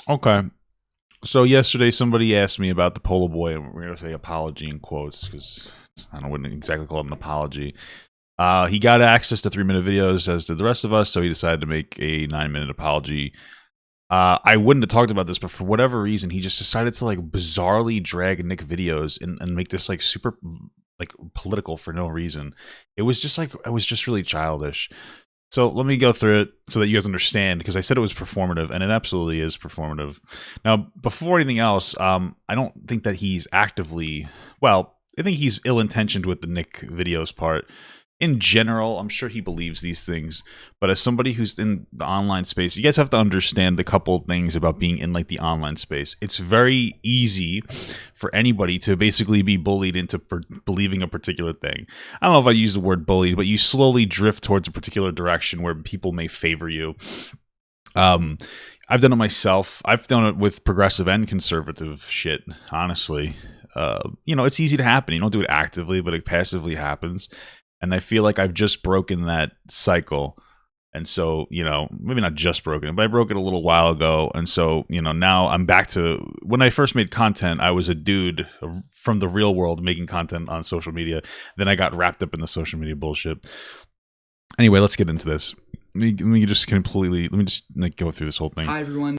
Okay. So yesterday somebody asked me about the Poloboy, and we're gonna say apology in quotes because I don't wouldn't exactly call it an apology. He got access to 3-minute videos as did the rest of us, so he decided to make a 9-minute apology. I wouldn't have talked about this, but for whatever reason, he just decided to like bizarrely drag Nick videos and make this like super like political for no reason. It was just really childish. So let me go through it so that you guys understand, because I said it was performative, and it absolutely is performative. Now, before anything else, I don't think that he's actively, well, I think he's ill-intentioned with the Nick videos part. In general, I'm sure he believes these things, but as somebody who's in the online space, you guys have to understand a couple things about being in like the online space. It's very easy for anybody to basically be bullied into believing a particular thing. I don't know if I use the word bullied, but you slowly drift towards a particular direction where people may favor you. I've done it myself. I've done it with progressive and conservative shit, honestly. It's easy to happen. You don't do it actively, but it passively happens. And I feel like I've just broken that cycle. And so, maybe not just broken it, but I broke it a little while ago. And so, now I'm back to when I first made content, I was a dude from the real world making content on social media. Then I got wrapped up in the social media bullshit. Anyway, let's get into this. Let me just like, go through this whole thing. Hi, everyone.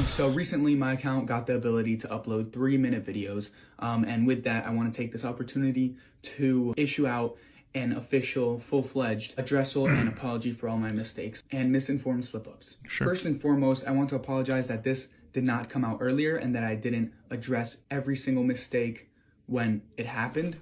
So recently my account got the ability to upload 3-minute videos, and with that I want to take this opportunity to issue out an official, full-fledged addressal and apology for all my mistakes and misinformed slip-ups. Sure. First and foremost, I want to apologize that this did not come out earlier and that I didn't address every single mistake when it happened.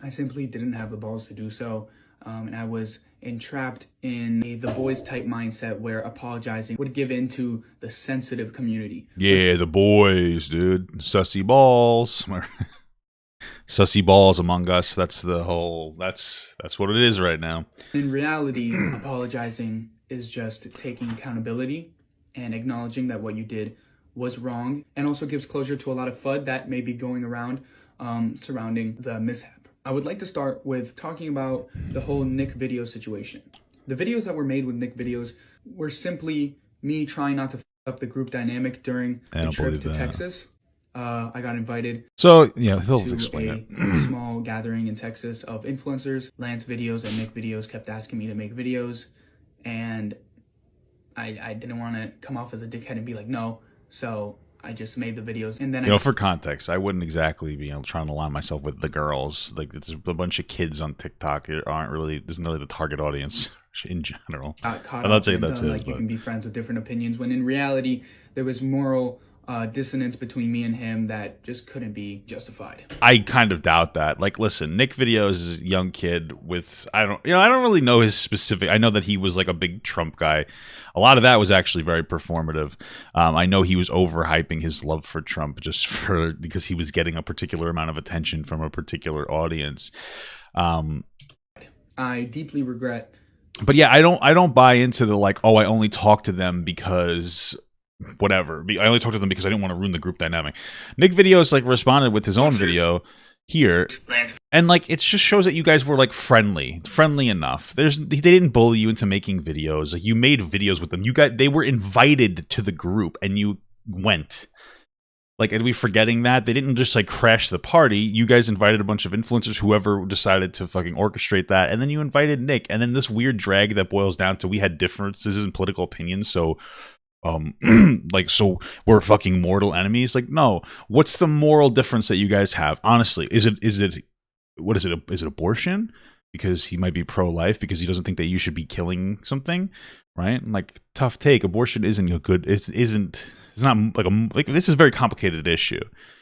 I simply didn't have the balls to do so, and I was entrapped in the boys type mindset where apologizing would give in to the sensitive community. Yeah, the boys, dude. Sussy balls. Sussy balls among us. That's what it is right now. In reality, apologizing is just taking accountability and acknowledging that what you did was wrong, and also gives closure to a lot of FUD that may be going around surrounding the mishap. I would like to start with talking about the whole Nick video situation. The videos that were made with Nick videos were simply me trying not to f up the group dynamic during the trip to Texas. I got invited to a small gathering in Texas of influencers. Lance videos and Nick videos kept asking me to make videos, and I didn't want to come off as a dickhead and be like, no. So I just made the videos, and then for context, I wouldn't exactly be trying to align myself with the girls. Like, there's a bunch of kids on TikTok isn't really the target audience in general. I'm not saying that's it. You can be friends with different opinions, when in reality there was moral dissonance between me and him that just couldn't be justified. I kind of doubt that. Like, listen, Nick Videos is a young kid with I don't really know his specific. I know that he was like a big Trump guy. A lot of that was actually very performative. I know he was overhyping his love for Trump because he was getting a particular amount of attention from a particular audience. I deeply regret. But yeah, I don't buy into the like, oh, I only talk to them because whatever. I only talked to them because I didn't want to ruin the group dynamic. Nick Videos like responded with his own video here, and like it just shows that you guys were like friendly enough. They didn't bully you into making videos. Like, you made videos with them. They were invited to the group and you went. Like, are we forgetting that? They didn't just like crash the party. You guys invited a bunch of influencers, whoever decided to fucking orchestrate that, and then you invited Nick, and then this weird drag that boils down to we had differences in political opinions, so so we're fucking mortal enemies. Like, no. What's the moral difference that you guys have? Honestly, is it what is it? Is it abortion? Because he might be pro-life, because he doesn't think that you should be killing something, right? Like, tough take. Abortion isn't a good. It's not like this is a very complicated issue.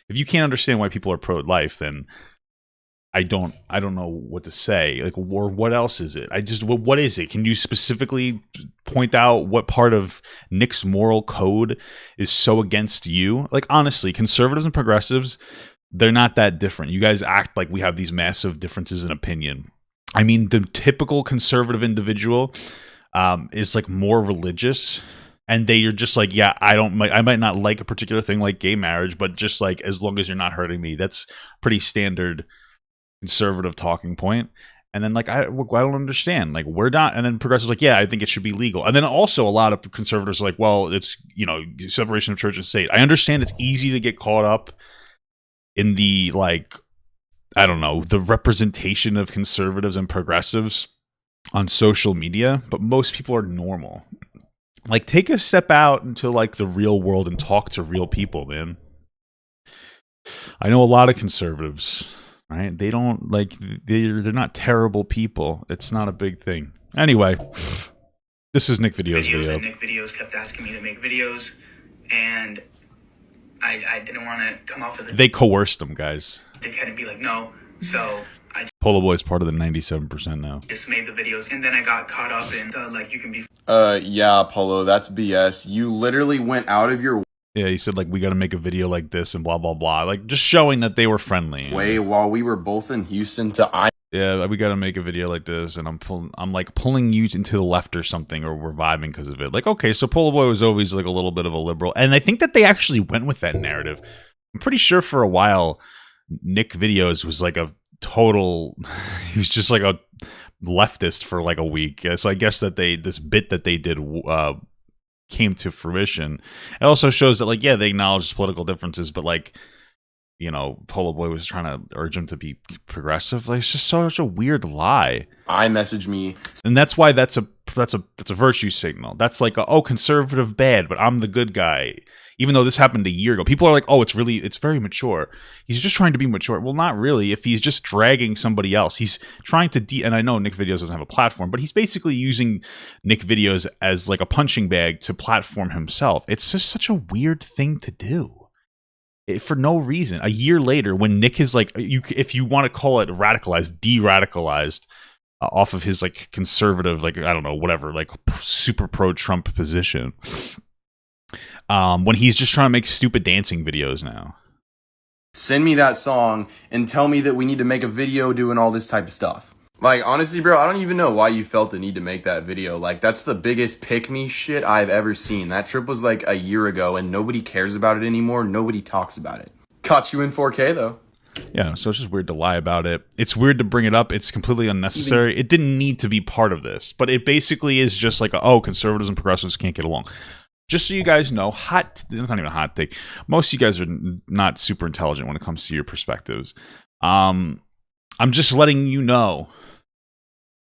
If you can't understand why people are pro-life, then I don't know what to say. Like, or what else is it? What is it? Can you specifically point out what part of Nick's moral code is so against you? Like, honestly, conservatives and progressives, they're not that different. You guys act like we have these massive differences in opinion. I mean, the typical conservative individual is like more religious, and you're just like, yeah, I might not like a particular thing like gay marriage, but just like, as long as you're not hurting me. That's pretty standard conservative talking point. And then like I don't understand. Like we're not. And then progressives like, yeah, I think it should be legal. And then also a lot of conservatives are like, well, it's separation of church and state. I understand it's easy to get caught up in the like, I don't know, the representation of conservatives and progressives on social media, but most people are normal. Like take a step out into like the real world and talk to real people, man. I know a lot of conservatives. Right? They don't like they're not terrible people. It's not a big thing. Anyway, this is Nick Video's video. And Nick Videos kept asking me to make videos, and I didn't want to come off as they coerced them, guys. Dickhead and be like, no. So I Poloboys part of the 97% now. Just made the videos, and then I got caught up in the like you can be. Yeah, Polo, that's BS. You literally went out of your Yeah, he said like we got to make a video like this and blah blah blah, like just showing that they were friendly. way while we were both in Houston to yeah, we got to make a video like this, and I'm like pulling you into the left or something, or we're vibing because of it. Like, okay, so Poloboy was always like a little bit of a liberal, and I think that they actually went with that narrative. I'm pretty sure for a while, Nick Videos was like a total. He was just like a leftist for like a week. So I guess that this bit that they did came to fruition. It also shows that like, yeah, they acknowledge political differences, but like, Poloboy was trying to urge him to be progressive. Like, it's just such a weird lie. iMessage me, and that's why that's a virtue signal. That's like conservative bad, but I'm the good guy. Even though this happened a year ago, people are like, oh, it's very mature. He's just trying to be mature. Well, not really. If he's just dragging somebody else, he's trying to and I know Nick Videos doesn't have a platform, but he's basically using Nick Videos as like a punching bag to platform himself. It's just such a weird thing to do. For no reason. A year later, when Nick is like, if you want to call it radicalized, de-radicalized, off of his like conservative, like I don't know, whatever, like super pro-Trump position, when he's just trying to make stupid dancing videos now. send me that song and tell me that we need to make a video doing all this type of stuff. Like, honestly, bro, I don't even know why you felt the need to make that video. Like, that's the biggest pick-me shit I've ever seen. That trip was like a year ago, and nobody cares about it anymore. Nobody talks about it. Caught you in 4K, though. Yeah, so it's just weird to lie about it. It's weird to bring it up. It's completely unnecessary. It didn't need to be part of this. But it basically is just like, conservatives and progressives can't get along. Just so you guys know, it's not even a hot take. Most of you guys are not super intelligent when it comes to your perspectives. I'm just letting you know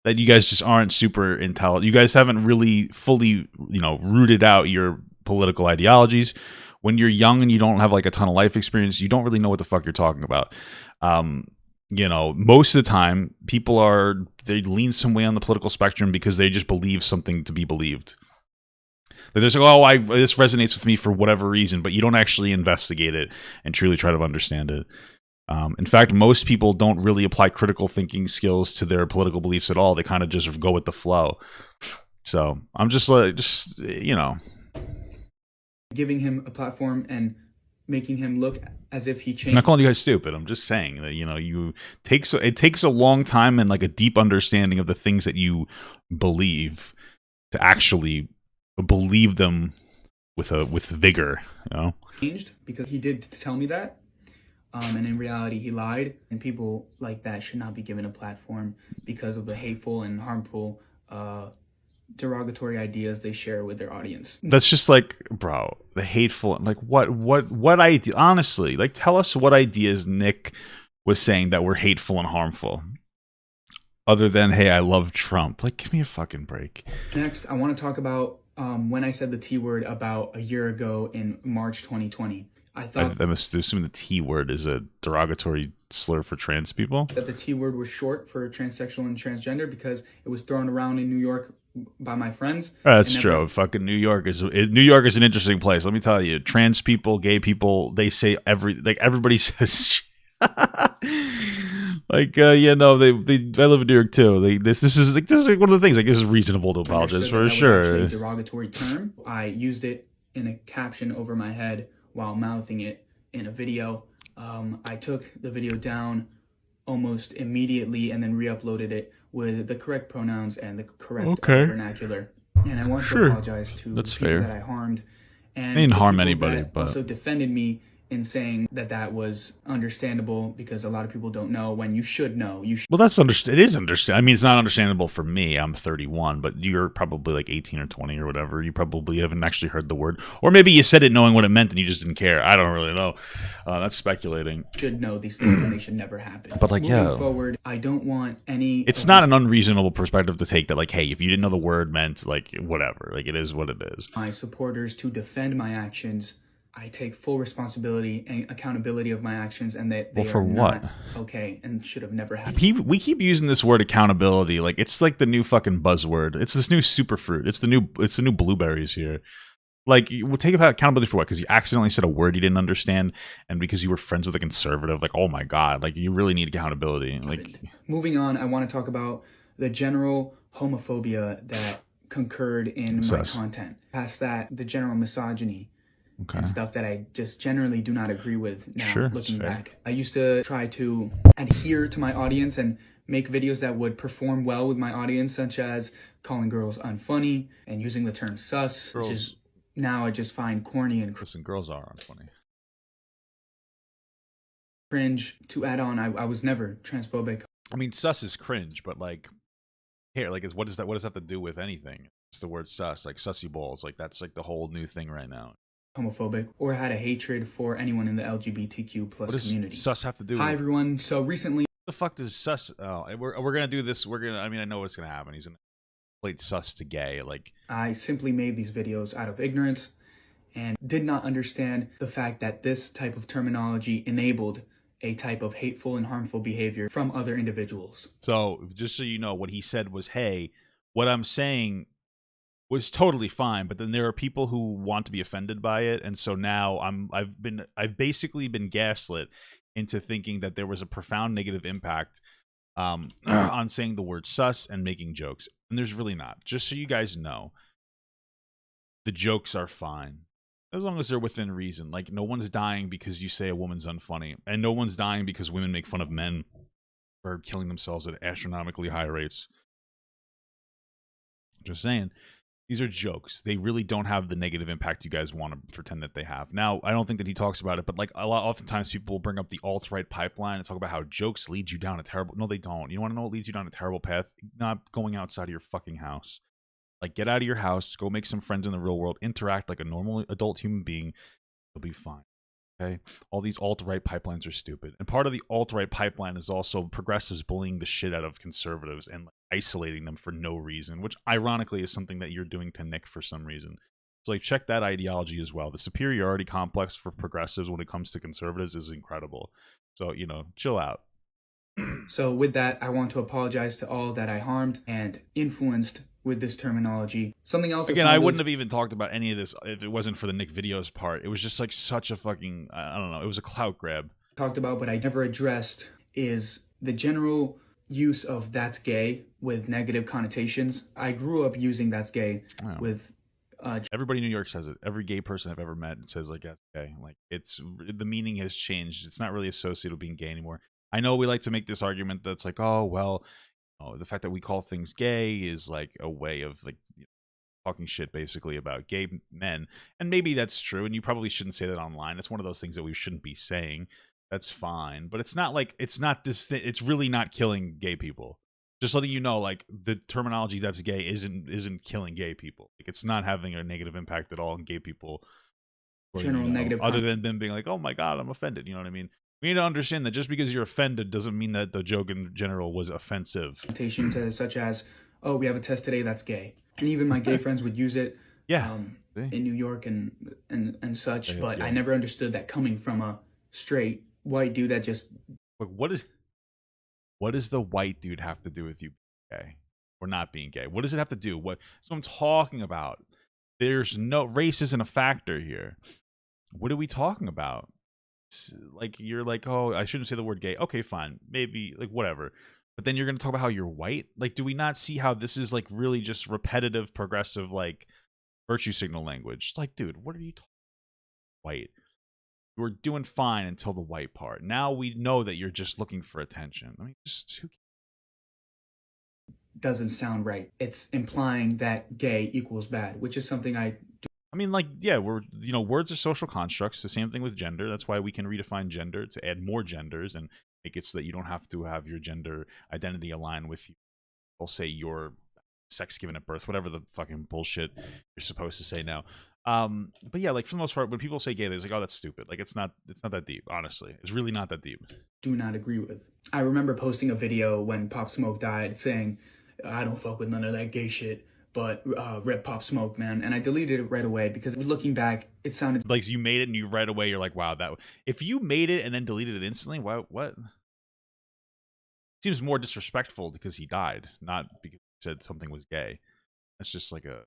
that you guys just aren't super intelligent. You guys haven't really fully, rooted out your political ideologies. When you're young and you don't have like a ton of life experience, you don't really know what the fuck you're talking about. Most of the time, they lean some way on the political spectrum because they just believe something to be believed. They're just like, this resonates with me for whatever reason, but you don't actually investigate it and truly try to understand it. In fact, most people don't really apply critical thinking skills to their political beliefs at all. They kind of just go with the flow. So I'm just giving him a platform and making him look as if he I'm changed. not calling you guys stupid. I'm just saying that, it takes a long time and like a deep understanding of the things that you believe to actually believe them with vigor, Changed because he did tell me that. And in reality, he lied, and people like that should not be given a platform because of the hateful and harmful, derogatory ideas they share with their audience. That's just like, bro, the hateful, like what idea? Honestly, like tell us what ideas Nick was saying that were hateful and harmful, other than, hey, I love Trump. Like, give me a fucking break. Next, I want to talk about when I said the T word about a year ago in March 2020. I'm assuming the T word is a derogatory slur for trans people. That the T word was short for transsexual and transgender because it was thrown around in New York by my friends. That's true. Fucking New York is an interesting place. Let me tell you, trans people, gay people, they say everybody says. I live in New York too. This is like one of the things. Like, this is reasonable to apologize for sure. A derogatory term. I used it in a caption over my head while mouthing it in a video. I took the video down almost immediately and then re-uploaded it with the correct pronouns and the correct vernacular. And I want to apologize to the people that I harmed. And I didn't harm anybody, but also defended me in saying that that was understandable because a lot of people don't know when you should know. Well, that's it is understand. I mean, it's not understandable for me. I'm 31, but you're probably like 18 or 20 or whatever. You probably haven't actually heard the word, or maybe you said it knowing what it meant and you just didn't care. I don't really know. That's speculating. Should know these things and they should never happen. But like, moving forward, I don't want any. It's not an unreasonable perspective to take that, like, hey, if you didn't know the word meant, like, whatever, like, it is what it is. My supporters to defend my actions. I take full responsibility and accountability of my actions, and that they are not okay and should have never happened. We keep using this word accountability, like it's like the new fucking buzzword. It's this new superfruit. It's the new blueberries here. Like, you will take accountability for what? Because you accidentally said a word you didn't understand, and because you were friends with a conservative. Like, oh my god, like you really need accountability. Like, moving on, I want to talk about the general homophobia that concurred in my content. Past that, the general misogyny. Okay. And stuff that I just generally do not agree with now, looking back. I used to try to adhere to my audience and make videos that would perform well with my audience, such as calling girls unfunny and using the term sus, which is now I just find corny and listen, girls are unfunny. Cringe. To add on, I was never transphobic. I mean, sus is cringe, but like, here, like, what does that have to do with anything? It's the word sus, like sussy balls, like that's like the whole new thing right now. Homophobic or had a hatred for anyone in the LGBTQ plus community. What does sus have to do with? Hi everyone. So recently, what the fuck does sus? Oh, we're gonna do this. I mean, I know what's gonna happen. He's gonna play sus to gay. Like, I simply made these videos out of ignorance and did not understand the fact that this type of terminology enabled a type of hateful and harmful behavior from other individuals. So just so you know, what he said was, hey, what I'm saying was totally fine, but then there are people who want to be offended by it, and so now I've basically been gaslit into thinking that there was a profound negative impact on saying the word sus and making jokes, and there's really not. Just so you guys know, the jokes are fine as long as they're within reason. Like, no one's dying because you say a woman's unfunny, and no one's dying because women make fun of men for killing themselves at astronomically high rates. Just saying. These are jokes. They really don't have the negative impact you guys want to pretend that they have. Now, I don't think that he talks about it, but like oftentimes people will bring up the alt-right pipeline and talk about how jokes lead you down a terrible... No, they don't. You want to know what leads you down a terrible path? Not going outside of your fucking house. Like, get out of your house, go make some friends in the real world, interact like a normal adult human being. You'll be fine. Okay? All these alt-right pipelines are stupid. And part of the alt-right pipeline is also progressives bullying the shit out of conservatives and like, isolating them for no reason, which ironically is something that you're doing to Nick for some reason. So like, check that ideology as well. The superiority complex for progressives when it comes to conservatives is incredible. So, you know, chill out. So with that, I want to apologize to all that I harmed and influenced with this terminology. Something else. Again, I wouldn't have even talked about any of this if it wasn't for the Nick videos part. It was just like such a fucking, I don't know, it was a clout grab. Talked about, but I never addressed is the general use of "that's gay" with negative connotations. I grew up using "that's gay" with everybody in New York says it. Every gay person I've ever met says like "that's gay." Like, it's the meaning has changed. It's not really associated with being gay anymore. I know we like to make this argument that's like, oh well, the fact that we call things gay is like a way of like talking shit basically about gay men, and maybe that's true, and you probably shouldn't say that online. It's one of those things that we shouldn't be saying. That's fine, but it's not like it's not this thing. It's really not killing gay people. Just letting you know, like, the terminology "that's gay" isn't killing gay people. Like, it's not having a negative impact at all on gay people. General negative, other than them being like, "Oh my god, I'm offended." You know what I mean? We need to understand that just because you're offended doesn't mean that the joke in general was offensive. Such as, "Oh, we have a test today, that's gay," and even my gay friends would use it. Yeah, in New York and such. But I never understood that coming from a straight white dude that just. Like, what does the white dude have to do with you being gay or not being gay? What does it have to do? What? So I'm talking about. There's no race isn't a factor here. What are we talking about? Like, you're like, oh, I shouldn't say the word gay. Okay, fine, maybe, like, whatever. But then you're gonna talk about how you're white. Like, do we not see how this is like really just repetitive, progressive, like virtue signal language? It's like, dude, what are you talking about? White? You were doing fine until the white part. Now we know that you're just looking for attention. I mean, just doesn't sound right. It's implying that gay equals bad, which is something I I mean, like, yeah, words are social constructs. The same thing with gender. That's why we can redefine gender to add more genders and make it so that you don't have to have your gender identity align with you. They'll say your sex given at birth, whatever the fucking bullshit you're supposed to say now. But yeah, like for the most part, when people say gay, they're like, oh, that's stupid. Like it's not that deep, honestly. It's really not that deep. Do not agree with. I remember posting a video when Pop Smoke died saying, I don't fuck with none of that gay shit, but rip Pop Smoke, man. And I deleted it right away because looking back, it sounded like you made it and you right away, you're like, wow, if you made it and then deleted it instantly, what? It seems more disrespectful because he died, not because he said something was gay. That's just like a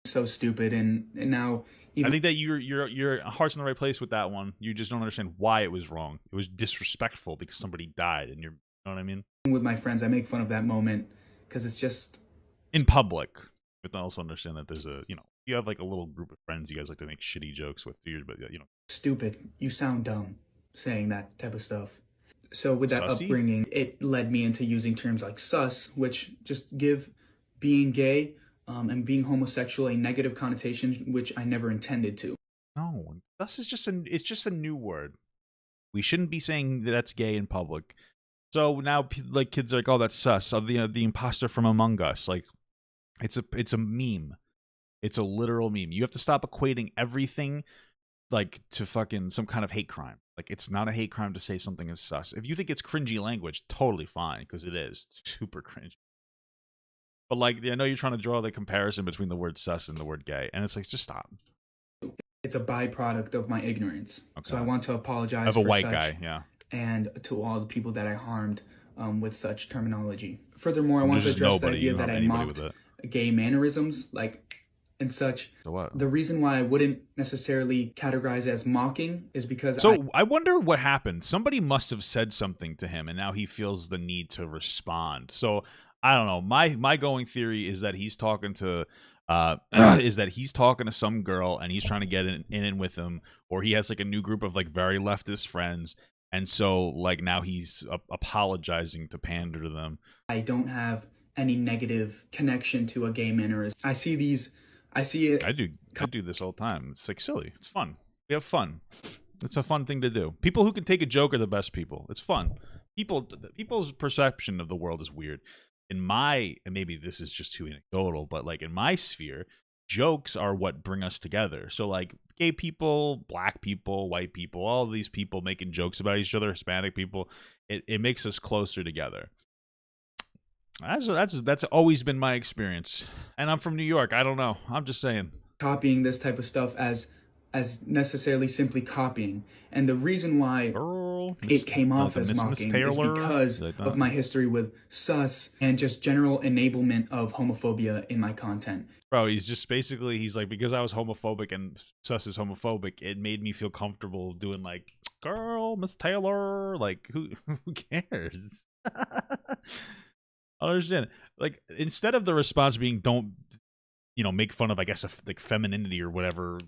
so stupid. And now even I think that your heart's in the right place with that one. You just don't understand why it was wrong. It was disrespectful because somebody died, and you know what I mean? with my friends, I make fun of that moment because it's just in public. But I also understand that there's you have like a little group of friends you guys like to make shitty jokes with, but stupid. You sound dumb saying that type of stuff. So with that Sussy? upbringing, it led me into using terms like sus, which just give being gay and being homosexual a negative connotation, which I never intended to. No, sus is it's just a new word. We shouldn't be saying that that's gay in public. So now, like, kids are like, "Oh, that's sus." Of the imposter from Among Us. Like, it's a meme. It's a literal meme. You have to stop equating everything like to fucking some kind of hate crime. Like, it's not a hate crime to say something is sus. If you think it's cringy language, totally fine, because it is. It's super cringy. But like, I know you're trying to draw the comparison between the word sus and the word gay, and it's like, just stop. It's a byproduct of my ignorance. Okay. So I want to apologize of a white guy, yeah, and to all the people that I harmed with such terminology. Furthermore, I want to address the idea that I mocked gay mannerisms, like and such. So what? The reason why I wouldn't necessarily categorize as mocking is because I wonder what happened. Somebody must have said something to him, and now he feels the need to respond. So I don't know. My going theory is that he's talking to some girl, and he's trying to get in with him, or he has like a new group of like very leftist friends, and so like now he's apologizing to pander to them. I don't have any negative connection to a gay mannerism. I see it. I do this all the time. It's like silly. It's fun. We have fun. It's a fun thing to do. People who can take a joke are the best people. It's fun. People's perception of the world is weird. And maybe this is just too anecdotal, but like in my sphere, jokes are what bring us together. So like gay people, black people, white people, all of these people making jokes about each other, Hispanic people, it makes us closer together. That's always been my experience, and I'm from New York. I don't know. I'm just saying. Copying this type of stuff as necessarily simply copying, and the reason why it came off as mocking is because of my history with sus and just general enablement of homophobia in my content. Bro, he's like, because I was homophobic and sus is homophobic, it made me feel comfortable doing like, girl, Miss Taylor. Like, who cares? I understand. Like, instead of the response being don't make fun of, I guess, like femininity or whatever,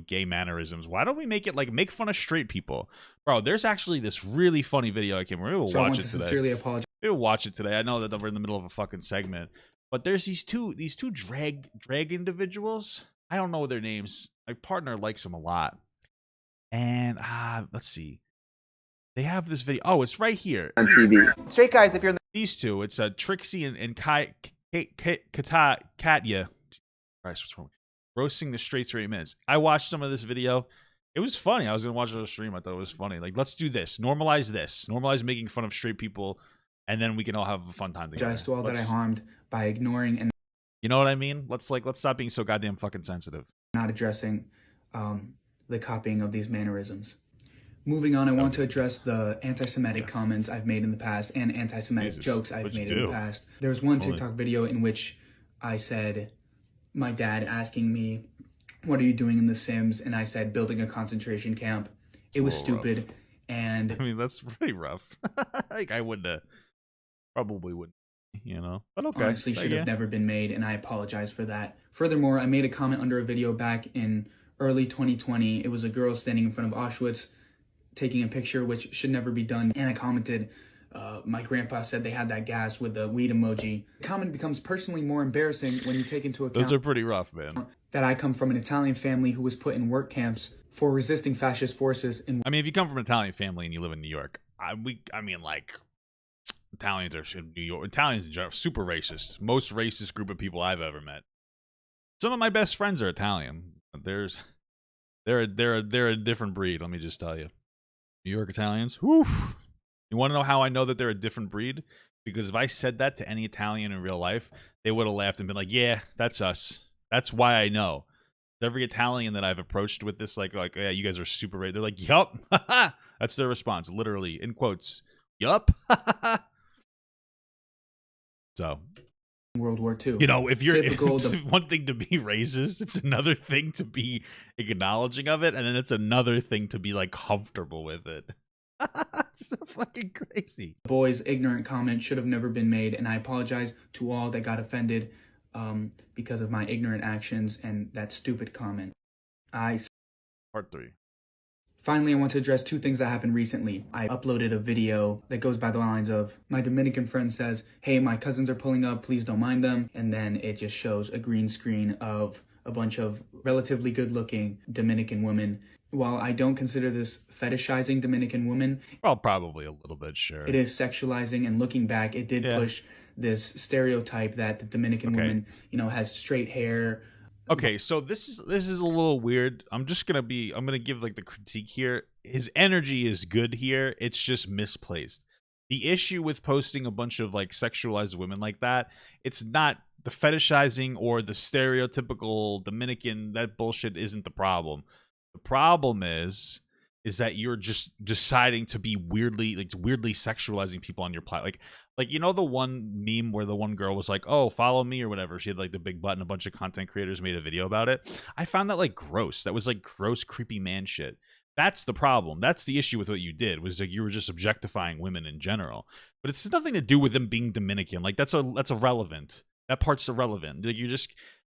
gay mannerisms, why don't we make it like make fun of straight people? Bro, there's actually this really funny video I came. Maybe we'll watch it today. Sincerely apologize. Maybe we'll watch it today. I know that we're in the middle of a fucking segment, but there's these two drag individuals. I don't know their names. My partner likes them a lot, and let's see. They have this video. Oh, it's right here on TV. Straight guys, if you're in these two, it's Trixie and Katya. Christ, what's wrong? Roasting the straights for 8 minutes. I watched some of this video. It was funny. I was gonna watch it on stream. I thought it was funny. Like, let's do this. Normalize this. Normalize making fun of straight people, and then we can all have a fun time together. Just to all that I harmed by ignoring and you know what I mean. Let's stop being so goddamn fucking sensitive. Not addressing the copying of these mannerisms. Moving on, I want to address the anti-Semitic comments I've made in the past and anti-Semitic jokes I've made in the past. There's one TikTok video in which I said, my dad asking me, what are you doing in The Sims? And I said, building a concentration camp. It was stupid. Rough. And I mean, that's pretty rough. Like, I probably wouldn't, but okay. Honestly, should have never been made, and I apologize for that. Furthermore, I made a comment under a video back in early 2020. It was a girl standing in front of Auschwitz taking a picture, which should never be done. And I commented, My grandpa said they had that gas with the weed emoji. The comment becomes personally more embarrassing when you take into account Those are pretty rough, man. that I come from an Italian family who was put in work camps for resisting fascist forces in I mean, if you come from an Italian family and you live in New York, I mean, like, Italians are in New York. Italians are super racist. Most racist group of people I've ever met. Some of my best friends are Italian. They're a different breed. Let me just tell you, New York Italians. Whew. You want to know how I know that they're a different breed? Because if I said that to any Italian in real life, they would have laughed and been like, "Yeah, that's us." That's why I know. Every Italian that I've approached with this, like, yeah, you guys are super racist. They're like, "Yup." That's their response, literally in quotes. "Yup." So, World War II. you know, if you're, Typical it's one thing to be racist, it's another thing to be acknowledging of it, and then it's another thing to be like comfortable with it. It's so fucking crazy. boy's ignorant comment should have never been made, and I apologize to all that got offended because of my ignorant actions and that stupid comment. Part 3. Finally, I want to address two things that happened recently. I uploaded a video that goes by the lines of, my Dominican friend says, "Hey, my cousins are pulling up, please don't mind them." And then it just shows a green screen of a bunch of relatively good-looking Dominican women. While I don't consider this fetishizing Dominican women, Well, probably a little bit, sure. it is sexualizing, and looking back, it did push this stereotype that the Dominican woman, has straight hair. Okay, so this is a little weird. I'm gonna give like the critique here. His energy is good here. It's just misplaced. The issue with posting a bunch of like sexualized women like that, it's not the fetishizing or the stereotypical Dominican. That bullshit isn't the problem. The problem is that you're just deciding to be weirdly sexualizing people on your platform. Like you know the one meme where the one girl was like, "Oh, follow me" or whatever. She had like the big button. A bunch of content creators made a video about it. I found that like gross. That was like gross, creepy man shit. That's the problem. That's the issue with what you did, was like you were just objectifying women in general. But it's nothing to do with them being Dominican. Like that's irrelevant. That part's irrelevant. Like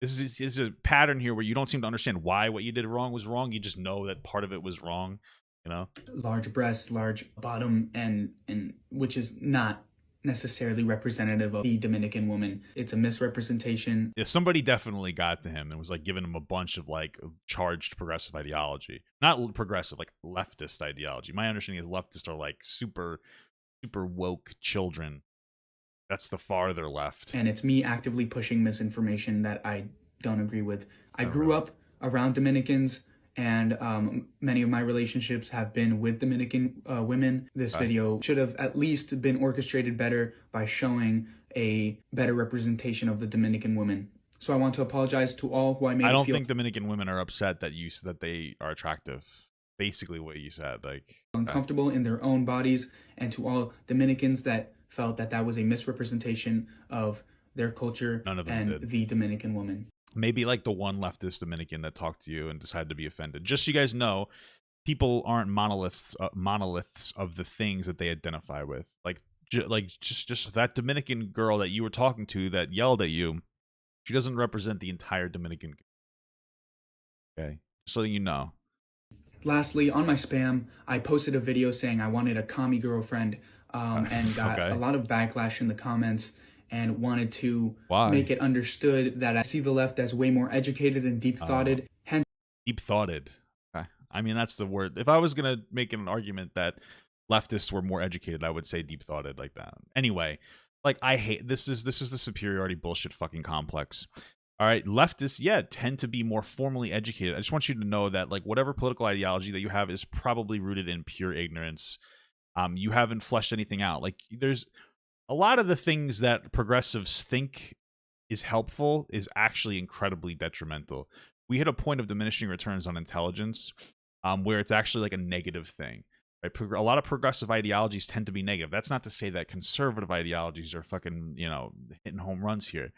this is a pattern here where you don't seem to understand why what you did wrong was wrong. You just know that part of it was wrong. You know, large breasts, large bottom, and which is not necessarily representative of the Dominican woman. It's a misrepresentation. Yeah, somebody definitely got to him and was like giving him a bunch of like charged progressive ideology. Not progressive, like leftist ideology. My understanding is leftists are like super woke children. That's the farther left. And it's me actively pushing misinformation that I don't agree with. I grew up around Dominicans, and many of my relationships have been with Dominican women. This video should have at least been orchestrated better by showing a better representation of the Dominican woman. So I want to apologize to all who I made I don't feel think Dominican women are upset that that they are attractive. Basically what you said, like uncomfortable in their own bodies, and to all Dominicans that felt that that was a misrepresentation of their culture and the Dominican woman. Maybe like the one leftist Dominican that talked to you and decided to be offended. Just so you guys know, people aren't monoliths of the things that they identify with. Like just that Dominican girl that you were talking to that yelled at you, she doesn't represent the entire Dominican. Okay, so you know. Lastly, on my spam, I posted a video saying I wanted a commie girlfriend, and got a lot of backlash in the comments, and wanted to make it understood that I see the left as way more educated and deep-thoughted. Hence, deep-thoughted. Okay. I mean, that's the word. If I was going to make an argument that leftists were more educated, I would say deep-thoughted like that. Anyway, like I hate this is the superiority bullshit fucking complex. All right, leftists, tend to be more formally educated. I just want you to know that like whatever political ideology that you have is probably rooted in pure ignorance. You haven't fleshed anything out. Like there's a lot of the things that progressives think is helpful is actually incredibly detrimental. We hit a point of diminishing returns on intelligence where it's actually like a negative thing. Right? A lot of progressive ideologies tend to be negative. That's not to say that conservative ideologies are fucking, hitting home runs here.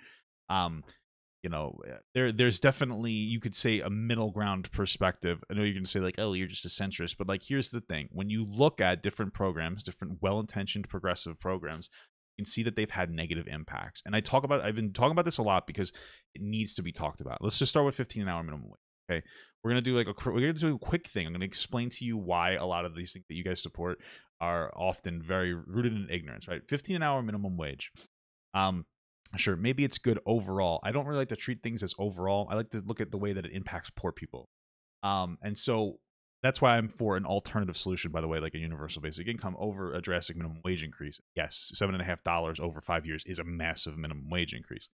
There's definitely, you could say, a middle ground perspective. I know you're going to say like, oh, you're just a centrist, but like, here's the thing. When you look at different programs, different well-intentioned progressive programs, you can see that they've had negative impacts. And I've been talking about this a lot because it needs to be talked about. Let's just start with 15 an hour minimum wage. Okay. We're going to do a quick thing. I'm going to explain to you why a lot of these things that you guys support are often very rooted in ignorance, right? 15 an hour minimum wage. Sure, maybe it's good overall. I don't really like to treat things as overall. I like to look at the way that it impacts poor people. And so that's why I'm for an alternative solution, by the way, like a universal basic income over a drastic minimum wage increase. Yes, $7.50 over 5 years is a massive minimum wage increase.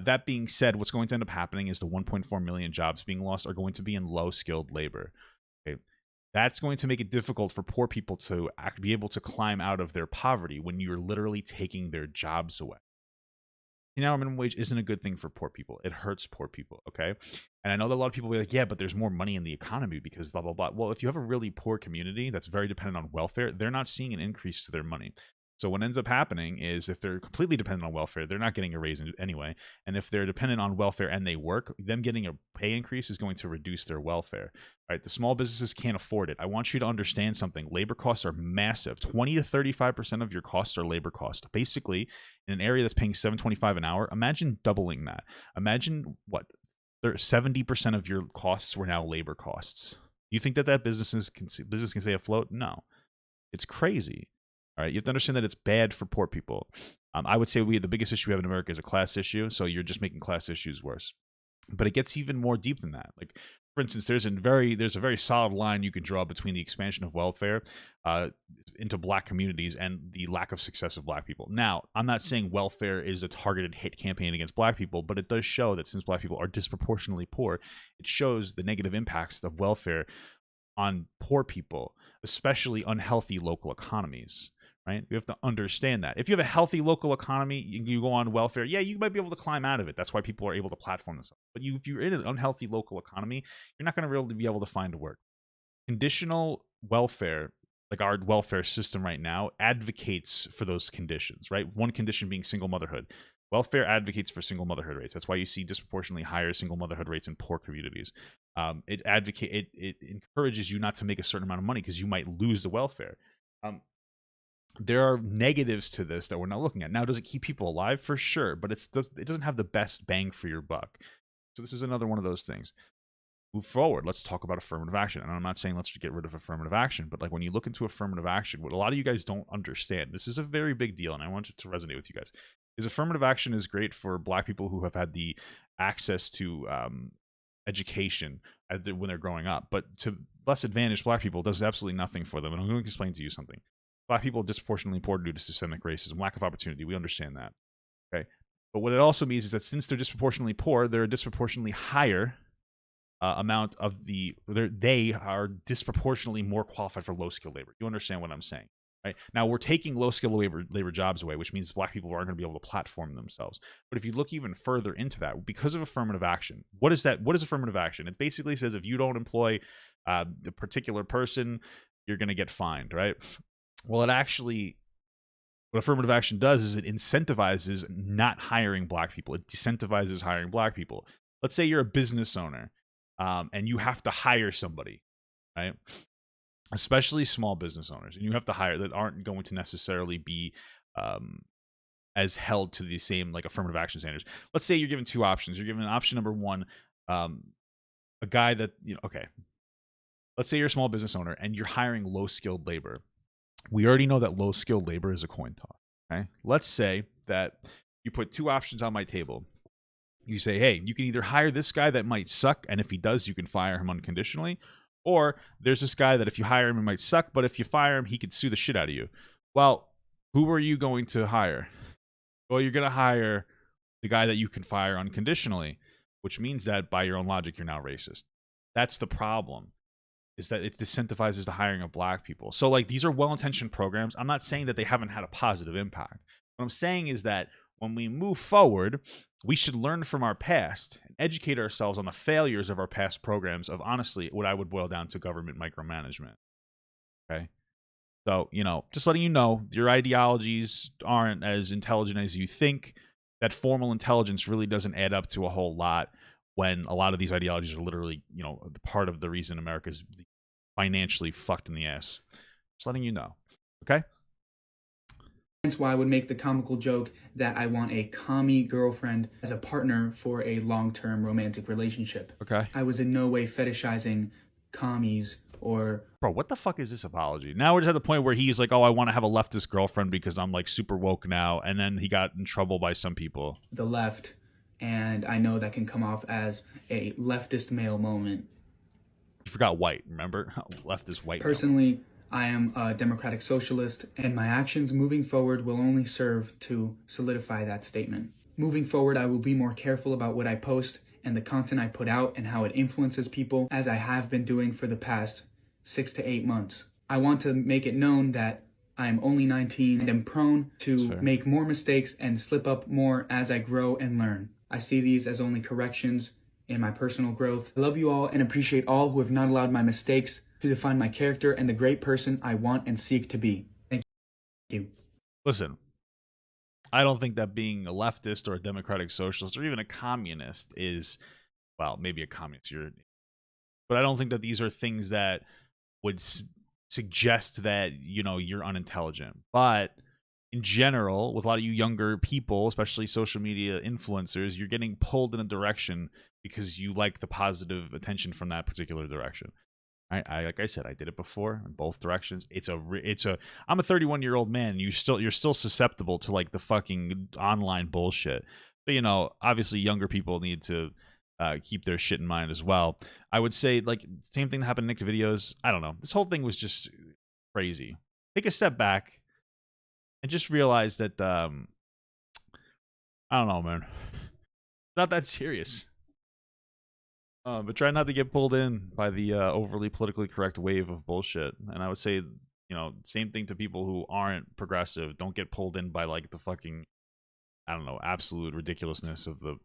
That being said, what's going to end up happening is the 1.4 million jobs being lost are going to be in low skilled labor. Okay. That's going to make it difficult for poor people to be able to climb out of their poverty when you're literally taking their jobs away. Hour minimum wage isn't a good thing for poor people. It hurts poor people, okay? And I know that a lot of people will be like, yeah, but there's more money in the economy because blah, blah, blah. Well, if you have a really poor community that's very dependent on welfare, they're not seeing an increase to their money. So what ends up happening is if they're completely dependent on welfare, they're not getting a raise anyway. And if they're dependent on welfare and they work, them getting a pay increase is going to reduce their welfare. Right? The small businesses can't afford it. I want you to understand something. Labor costs are massive. 20 to 35% of your costs are labor costs. Basically, in an area that's paying $7.25 an hour, imagine doubling that. Imagine what 70% of your costs were now labor costs. Do you think that business can stay afloat? No. It's crazy. All right, you have to understand that it's bad for poor people. I would say the biggest issue we have in America is a class issue, so you're just making class issues worse. But it gets even more deep than that. Like, for instance, there's a very solid line you can draw between the expansion of welfare into black communities and the lack of success of black people. Now, I'm not saying welfare is a targeted hit campaign against black people, but it does show that since black people are disproportionately poor, it shows the negative impacts of welfare on poor people, especially unhealthy local economies. Right? You have to understand that. If you have a healthy local economy, you go on welfare, yeah, you might be able to climb out of it. That's why people are able to platform themselves. But if you're in an unhealthy local economy, you're not going to really be able to find work. Conditional welfare, like our welfare system right now, advocates for those conditions, right? One condition being single motherhood. Welfare advocates for single motherhood rates. That's why you see disproportionately higher single motherhood rates in poor communities. It encourages you not to make a certain amount of money because you might lose the welfare. There are negatives to this that we're not looking at. Now, does it keep people alive? For sure, but it doesn't have the best bang for your buck. So this is another one of those things. Move forward. Let's talk about affirmative action. And I'm not saying let's get rid of affirmative action, but like when you look into affirmative action, what a lot of you guys don't understand, this is a very big deal, and I want it to resonate with you guys, is affirmative action is great for black people who have had the access to education when they're growing up, but to less advantaged black people, it does absolutely nothing for them. And I'm going to explain to you something. Black people are disproportionately poor due to systemic racism, lack of opportunity. We understand that. Okay. But what it also means is that since they're disproportionately poor, they're a disproportionately higher amount of they are disproportionately more qualified for low skill labor. You understand what I'm saying? Right? Now we're taking low skill labor jobs away, which means black people aren't going to be able to platform themselves. But if you look even further into that, because of affirmative action, what is that? What is affirmative action? It basically says if you don't employ the particular person, you're going to get fined, right? Well, what affirmative action does is it incentivizes not hiring black people. It decentivizes hiring black people. Let's say you're a business owner and you have to hire somebody, right? Especially small business owners, and you have to hire that aren't going to necessarily be as held to the same like affirmative action standards. Let's say you're given two options. You're given option number one, a guy that, okay, let's say you're a small business owner and you're hiring low skilled labor. We already know that low skilled labor is a coin toss. Okay, let's say that you put two options on my table. You say, hey, you can either hire this guy that might suck, and if he does, you can fire him unconditionally. Or there's this guy that if you hire him, he might suck, but if you fire him, he could sue the shit out of you. Well, who are you going to hire? Well, you're going to hire the guy that you can fire unconditionally, which means that by your own logic, you're now racist. That's the problem, is that it disincentivizes the hiring of black people. So like these are well-intentioned programs. I'm not saying that they haven't had a positive impact. What I'm saying is that when we move forward, we should learn from our past and educate ourselves on the failures of our past programs of honestly what I would boil down to government micromanagement. Okay? So, just letting you know, your ideologies aren't as intelligent as you think. That formal intelligence really doesn't add up to a whole lot when a lot of these ideologies are literally, part of the reason America's financially fucked in the ass. Just letting you know. Okay? That's why I would make the comical joke that I want a commie girlfriend as a partner for a long-term romantic relationship. Okay. I was in no way fetishizing commies or Bro, what the fuck is this apology? Now we're just at the point where he's like, oh, I want to have a leftist girlfriend because I'm like super woke now. And then he got in trouble by some people. the left, and I know that can come off as a leftist male moment. You forgot white, remember? Leftist white. Personally, I am a democratic socialist, and my actions moving forward will only serve to solidify that statement. Moving forward, I will be more careful about what I post and the content I put out and how it influences people, as I have been doing for the past 6 to 8 months. I want to make it known that I am only 19 and am prone to make more mistakes and slip up more as I grow and learn. I see these as only corrections in my personal growth. I love you all and appreciate all who have not allowed my mistakes to define my character and the great person I want and seek to be. Thank you. Listen, I don't think that being a leftist or a democratic socialist or even a communist is, well, maybe a communist, but I don't think that these are things that would suggest that, you know, you're unintelligent. But in general, with a lot of you younger people, especially social media influencers, you're getting pulled in a direction because you like the positive attention from that particular direction. I like I said, I did it before in both directions. I'm a 31-year-old man. You're still susceptible to like the fucking online bullshit. But you know, obviously younger people need to keep their shit in mind as well. I would say like same thing that happened in Nick's videos. I don't know. This whole thing was just crazy. Take a step back and just realize that I don't know, man. It's not that serious. But try not to get pulled in by the overly politically correct wave of bullshit. And I would say, you know, same thing to people who aren't progressive. Don't get pulled in by like the fucking, I don't know, absolute ridiculousness of the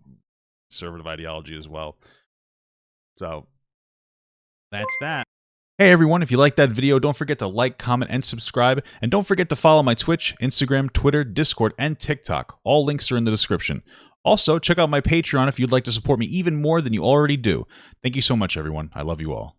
conservative ideology as well. So that's that. Hey everyone, if you liked that video, don't forget to like, comment, and subscribe. And don't forget to follow my Twitch, Instagram, Twitter, Discord, and TikTok. All links are in the description. Also, check out my Patreon if you'd like to support me even more than you already do. Thank you so much, everyone. I love you all.